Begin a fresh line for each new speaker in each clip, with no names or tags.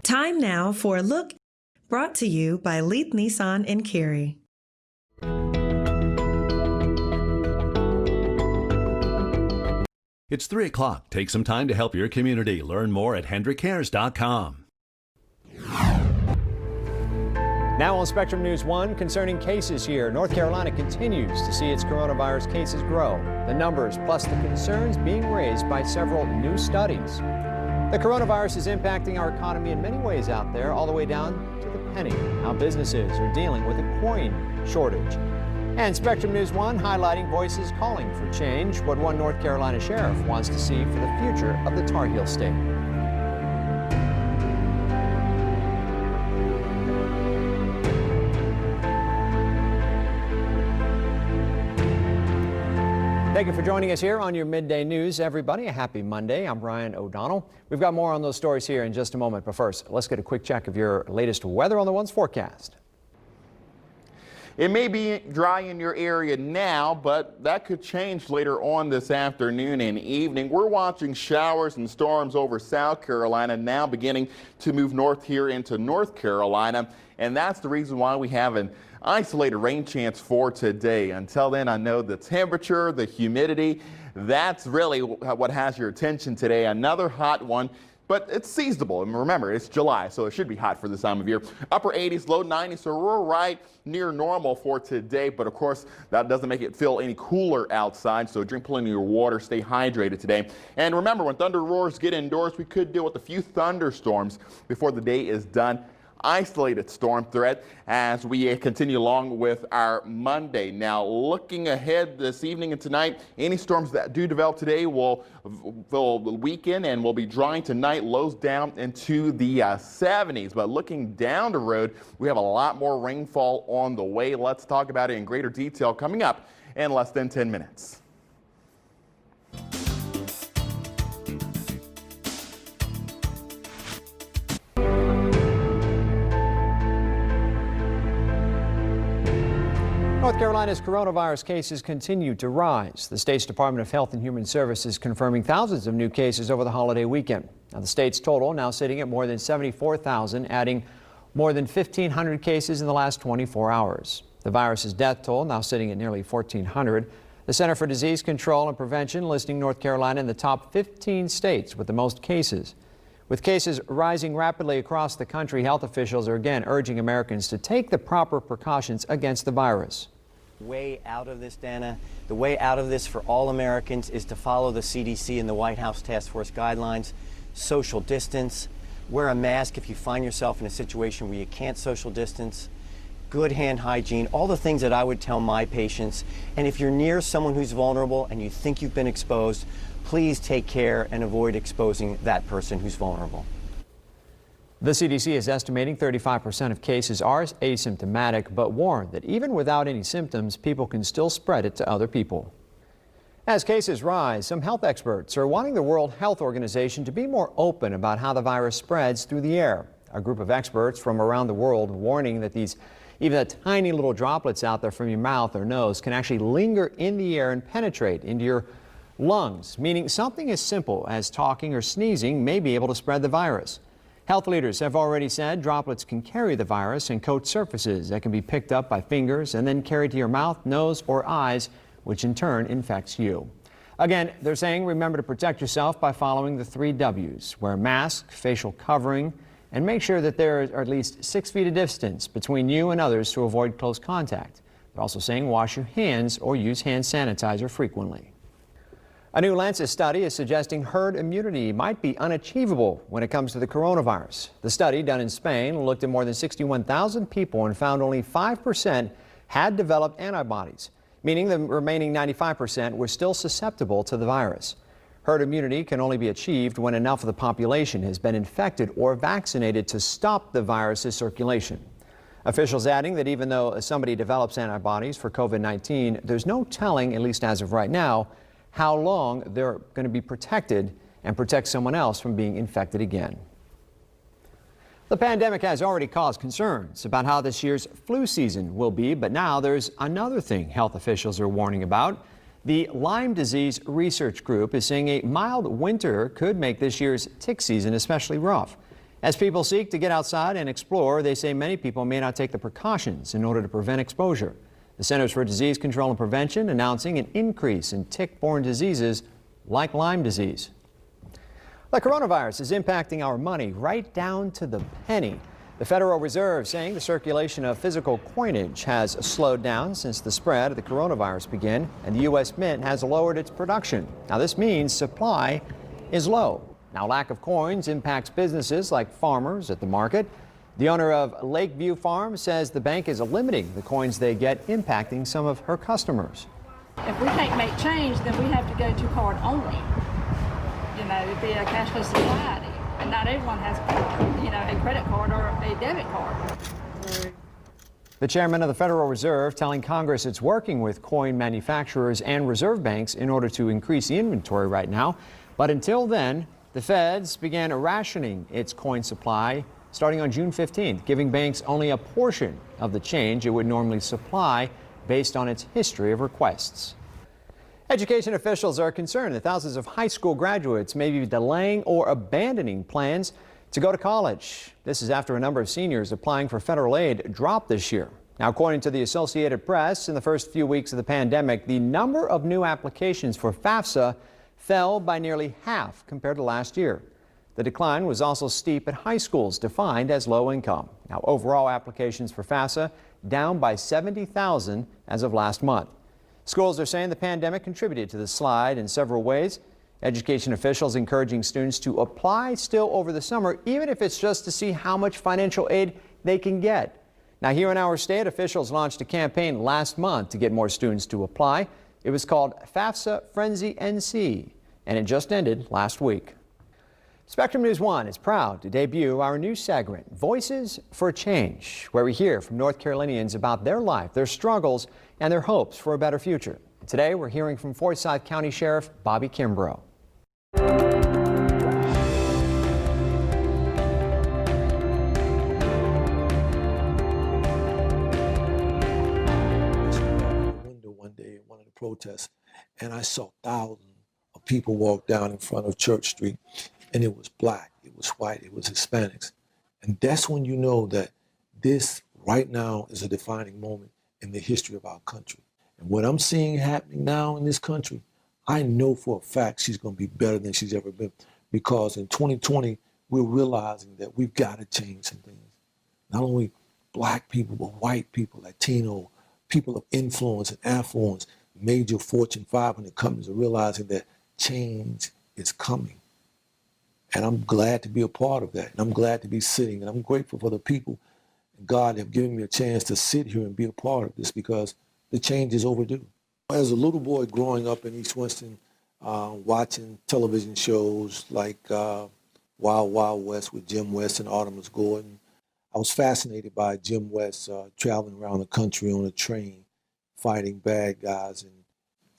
Time now for a look brought to you by Leith Nissan in Cary.
It's 3 o'clock. Take some time to help your community. Learn more at hendrickcares.com.
Now on Spectrum News 1, concerning cases here, North Carolina continues to see its coronavirus cases grow. The numbers plus the concerns being raised by several new studies. The coronavirus is impacting our economy in many ways out there, all the way down to the penny. How businesses are dealing with a coin shortage. And Spectrum News 1 highlighting voices calling for change, what one North Carolina sheriff wants to see for the future of the Tar Heel State. Thank you for joining us here on your Midday News, everybody. A happy Monday. I'm Ryan O'Donnell. We've got more on those stories here in just a moment, but first, let's get a quick check of your latest weather on the One's forecast.
It may be dry in your area now, but that could change later on this afternoon and evening. We're watching showers and storms over South Carolina now beginning to move north here into North Carolina, and that's the reason why we have an isolated rain chance for today. Until then, I know the temperature, the humidity, that's really what has your attention today. Another hot one, but it's seasonable. And remember, it's July, so it should be hot for this time of year. Upper 80s, low 90s, so we're right near normal for today. But of course, that doesn't make it feel any cooler outside, so drink plenty of your water, stay hydrated today. And remember, when thunder roars get indoors, we could deal with a few thunderstorms before the day is done. Isolated storm threat as we continue along with our Monday. Now, looking ahead this evening and tonight, any storms that do develop today will weaken and will be drying tonight, lows down into the 70s. But looking down the road, we have a lot more rainfall on the way. Let's talk about it in greater detail coming up in less than 10 minutes.
North Carolina's coronavirus cases continue to rise. The state's Department of Health and Human Services confirming thousands of new cases over the holiday weekend. Now, the state's total now sitting at more than 74,000, adding more than 1,500 cases in the last 24 hours. The virus's death toll now sitting at nearly 1,400. The Center for Disease Control and Prevention listing North Carolina in the top 15 states with the most cases. With cases rising rapidly across the country, health officials are again urging Americans to take the proper precautions against the virus.
Way out of this, Dana, the way out of this for all Americans is to follow the CDC and the White House Task Force guidelines. Social distance, wear a mask if you find yourself in a situation where you can't social distance, good hand hygiene, all the things that I would tell my patients. And if you're near someone who's vulnerable and you think you've been exposed, please take care and avoid exposing that person who's vulnerable.
The CDC is estimating 35% of cases are asymptomatic, but warned that even without any symptoms, people can still spread it to other people. As cases rise, some health experts are wanting the World Health Organization to be more open about how the virus spreads through the air. A group of experts from around the world warning that even the tiny little droplets out there from your mouth or nose can actually linger in the air and penetrate into your lungs, meaning something as simple as talking or sneezing may be able to spread the virus. Health leaders have already said droplets can carry the virus and coat surfaces that can be picked up by fingers and then carried to your mouth, nose, or eyes, which in turn infects you. Again, they're saying remember to protect yourself by following the 3 W's. Wear a mask, facial covering, and make sure that there are at least 6 feet of distance between you and others to avoid close contact. They're also saying wash your hands or use hand sanitizer frequently. A new Lancet study is suggesting herd immunity might be unachievable when it comes to the coronavirus. The study, done in Spain, looked at more than 61,000 people and found only 5% had developed antibodies, meaning the remaining 95% were still susceptible to the virus. Herd immunity can only be achieved when enough of the population has been infected or vaccinated to stop the virus's circulation. Officials adding that even though somebody develops antibodies for COVID-19, there's no telling, at least as of right now, how long they're going to be protected and protect someone else from being infected again. The pandemic has already caused concerns about how this year's flu season will be, but now there's another thing health officials are warning about. The Lyme Disease Research Group is saying a mild winter could make this year's tick season especially rough. As people seek to get outside and explore, they say many people may not take the precautions in order to prevent exposure. The Centers for Disease Control and Prevention announcing an increase in tick-borne diseases like Lyme disease. The coronavirus is impacting our money right down to the penny. The Federal Reserve saying the circulation of physical coinage has slowed down since the spread of the coronavirus began, and the U.S. Mint has lowered its production. Now, this means supply is low. Now, lack of coins impacts businesses like farmers at the market. The owner of Lakeview Farm says the bank is limiting the coins they get, impacting some of her customers.
If we can't make change, then we have to go to card only. You know, be a cashless society. And not everyone has, you know, a credit card or a debit card.
The chairman of the Federal Reserve telling Congress it's working with coin manufacturers and reserve banks in order to increase the inventory right now. But until then, the Feds began rationing its coin supply starting on June 15th, giving banks only a portion of the change it would normally supply based on its history of requests. Education officials are concerned that thousands of high school graduates may be delaying or abandoning plans to go to college. This is after a number of seniors applying for federal aid dropped this year. Now, according to the Associated Press, in the first few weeks of the pandemic, the number of new applications for FAFSA fell by nearly half compared to last year. The decline was also steep at high schools defined as low income. Now, overall applications for FAFSA down by 70,000 as of last month. Schools are saying the pandemic contributed to the slide in several ways. Education officials encouraging students to apply still over the summer, even if it's just to see how much financial aid they can get. Now, here in our state, officials launched a campaign last month to get more students to apply. It was called FAFSA Frenzy NC, and it just ended last week. Spectrum News 1 is proud to debut our new segment, Voices for Change, where we hear from North Carolinians about their life, their struggles, and their hopes for a better future. Today, we're hearing from Forsyth County Sheriff Bobby Kimbrough.
Window one day at one of the protests, and I saw thousands of people walk down in front of Church Street, and it was black, it was white, it was Hispanics. And that's when you know that this right now is a defining moment in the history of our country. And what I'm seeing happening now in this country, I know for a fact she's going to be better than she's ever been, because in 2020, we're realizing that we've got to change some things. Not only black people, but white people, Latino, people of influence and affluence, major Fortune 500 companies are realizing that change is coming. And I'm glad to be a part of that. And I'm glad to be sitting. And I'm grateful for the people and God have given me a chance to sit here and be a part of this, because the change is overdue. As a little boy growing up in East Winston, watching television shows like Wild Wild West with Jim West and Artemis Gordon, I was fascinated by Jim West traveling around the country on a train, fighting bad guys. And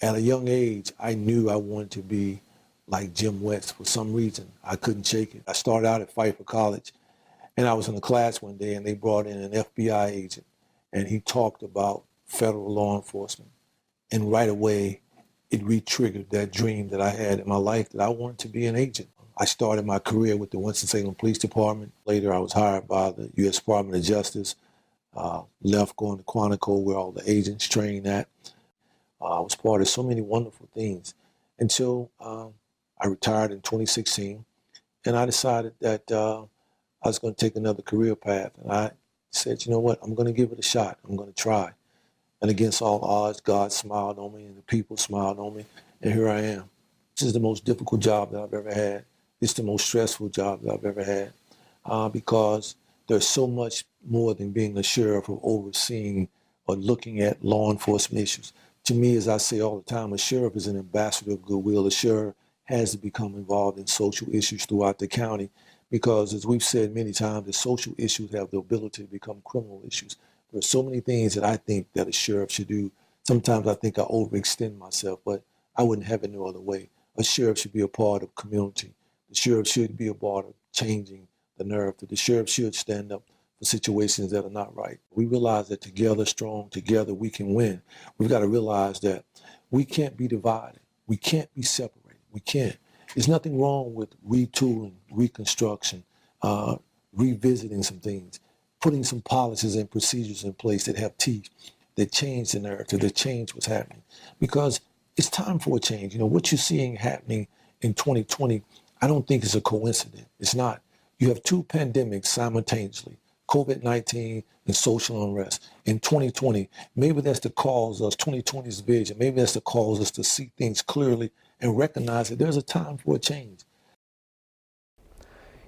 at a young age, I knew I wanted to be like Jim West. For some reason, I couldn't shake it. I started out at Pfeiffer College, and I was in a class one day, and they brought in an FBI agent, and he talked about federal law enforcement. And right away, it re-triggered that dream that I had in my life, that I wanted to be an agent. I started my career with the Winston-Salem Police Department. Later, I was hired by the U.S. Department of Justice, left going to Quantico, where all the agents trained at. I was part of so many wonderful things until I retired in 2016, and I decided that I was going to take another career path. And I said, you know what, I'm going to give it a shot. I'm going to try. And against all odds, God smiled on me and the people smiled on me, and here I am. This is the most difficult job that I've ever had. It's the most stressful job that I've ever had, because there's so much more than being a sheriff or overseeing or looking at law enforcement issues. To me, as I say all the time, a sheriff is an ambassador of goodwill. A sheriff has to become involved in social issues throughout the county, because as we've said many times, the social issues have the ability to become criminal issues. There are so many things that I think that a sheriff should do. Sometimes I think I overextend myself, but I wouldn't have it no other way. A sheriff should be a part of community. The sheriff should be a part of changing the narrative. The sheriff should stand up for situations that are not right. We realize that together, strong, together, we can win. We've got to realize that we can't be divided. We can't be separated. We can't. There's nothing wrong with retooling, reconstruction, revisiting some things, putting some policies and procedures in place that have teeth, that change the narrative, that change what's happening. Because it's time for a change. You know, what you're seeing happening in 2020, I don't think is a coincidence. It's not. You have two pandemics simultaneously, COVID-19 and social unrest. In 2020, maybe that's to cause us, 2020's vision, maybe that's to cause us to see things clearly and recognize that there's a time for a change.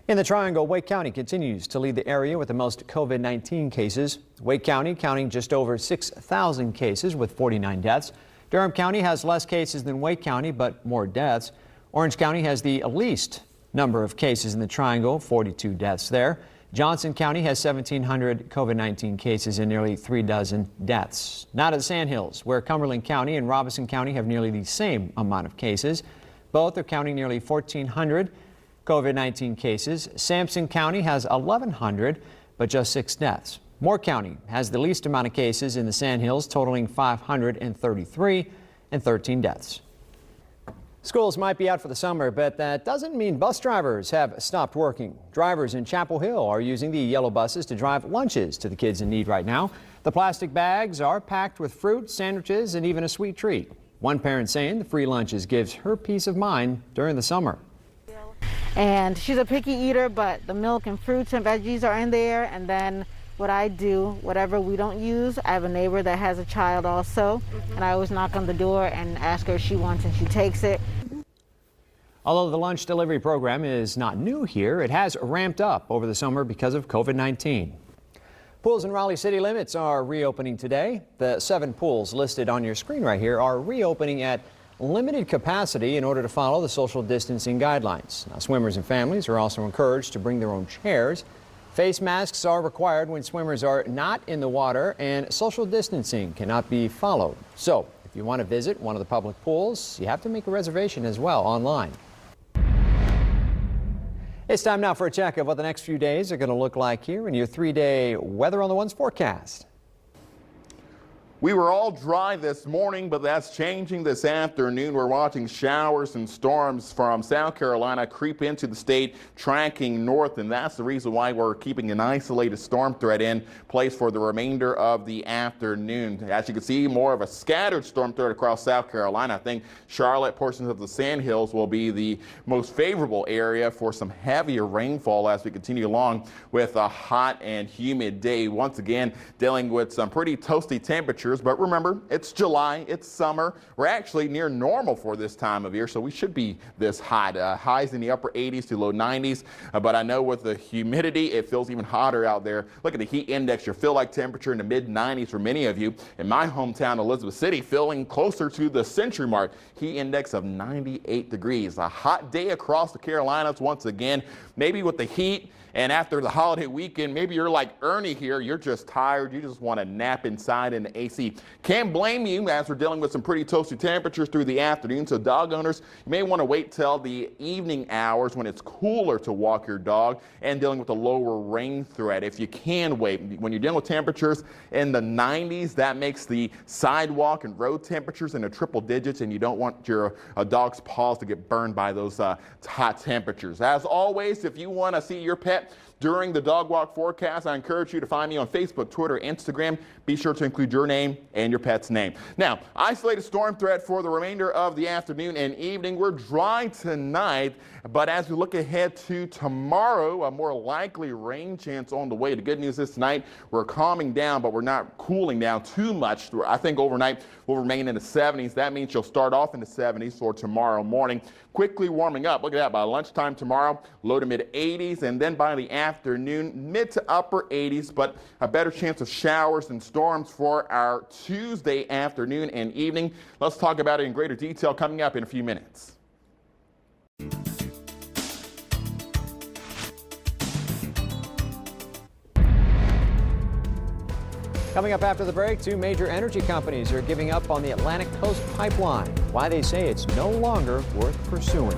In the Triangle, Wake County continues to lead the area with the most COVID-19 cases. Wake County counting just over 6,000 cases with 49 deaths. Durham County has less cases than Wake County, but more deaths. Orange County has the least number of cases in the Triangle, 42 deaths there. Johnson County has 1,700 COVID-19 cases and nearly 3 dozen deaths. Now to the Sandhills, where Cumberland County and Robeson County have nearly the same amount of cases. Both are counting nearly 1,400 COVID-19 cases. Sampson County has 1,100, but just 6 deaths. Moore County has the least amount of cases in the Sandhills, totaling 533 and 13 deaths. Schools might be out for the summer, but that doesn't mean bus drivers have stopped working. Drivers in Chapel Hill are using the yellow buses to drive lunches to the kids in need right now. The plastic bags are packed with fruit, sandwiches, and even a sweet treat. One parent saying the free lunches gives her peace of mind during the summer.
And she's a picky eater, but the milk and fruits and veggies are in there. And then what I do, whatever we don't use, I have a neighbor that has a child also, and I always knock on the door and ask her if she wants, and she takes it.
Although the lunch delivery program is not new here, it has ramped up over the summer because of COVID-19. Pools in Raleigh city limits are reopening today. The 7 pools listed on your screen right here are reopening at limited capacity in order to follow the social distancing guidelines. Now, swimmers and families are also encouraged to bring their own chairs. Face masks are required when swimmers are not in the water, and social distancing cannot be followed. So if you want to visit one of the public pools, you have to make a reservation as well online. It's time now for a check of what the next few days are going to look like here in your 3-day Weather on the Ones forecast.
We were all dry this morning, but that's changing this afternoon. We're watching showers and storms from South Carolina creep into the state, tracking north, and that's the reason why we're keeping an isolated storm threat in place for the remainder of the afternoon. As you can see, more of a scattered storm threat across South Carolina. I think Charlotte, portions of the Sandhills will be the most favorable area for some heavier rainfall as we continue along with a hot and humid day. Once again, dealing with some pretty toasty temperatures. But remember, it's July, it's summer. We're actually near normal for this time of year, so we should be this hot. Highs in the upper 80s to low 90s. But I know with the humidity, it feels even hotter out there. Look at the heat index, your feel-like temperature in the mid 90s for many of you. In my hometown, Elizabeth City, feeling closer to the century mark. Heat index of 98 degrees. A hot day across the Carolinas once again. Maybe with the heat and after the holiday weekend, maybe you're like Ernie here. You're just tired. You just want to nap inside in the AC. Can't blame you as we're dealing with some pretty toasty temperatures through the afternoon. So dog owners, you may want to wait till the evening hours when it's cooler to walk your dog and dealing with a lower rain threat. If you can wait, when you're dealing with temperatures in the 90s, that makes the sidewalk and road temperatures in the triple digits, and you don't want your dog's paws to get burned by those hot temperatures. As always, if you want to see your pet during the dog walk forecast, I encourage you to find me on Facebook, Twitter, Instagram. Be sure to include your name and your pet's name. Now, isolated storm threat for the remainder of the afternoon and evening. We're dry tonight, but as we look ahead to tomorrow, a more likely rain chance on the way. The good news is tonight we're calming down, but we're not cooling down too much. I think overnight we'll remain in the 70s. That means you'll start off in the 70s for tomorrow morning. Quickly warming up. Look at that. By lunchtime tomorrow, low to mid 80s, and then by the afternoon, mid to upper 80s, but a better chance of showers and storms for our Tuesday afternoon and evening. Let's talk about it in greater detail coming up in a few minutes.
Coming up after the break, 2 major energy companies are giving up on the Atlantic Coast Pipeline. Why they say it's no longer worth pursuing.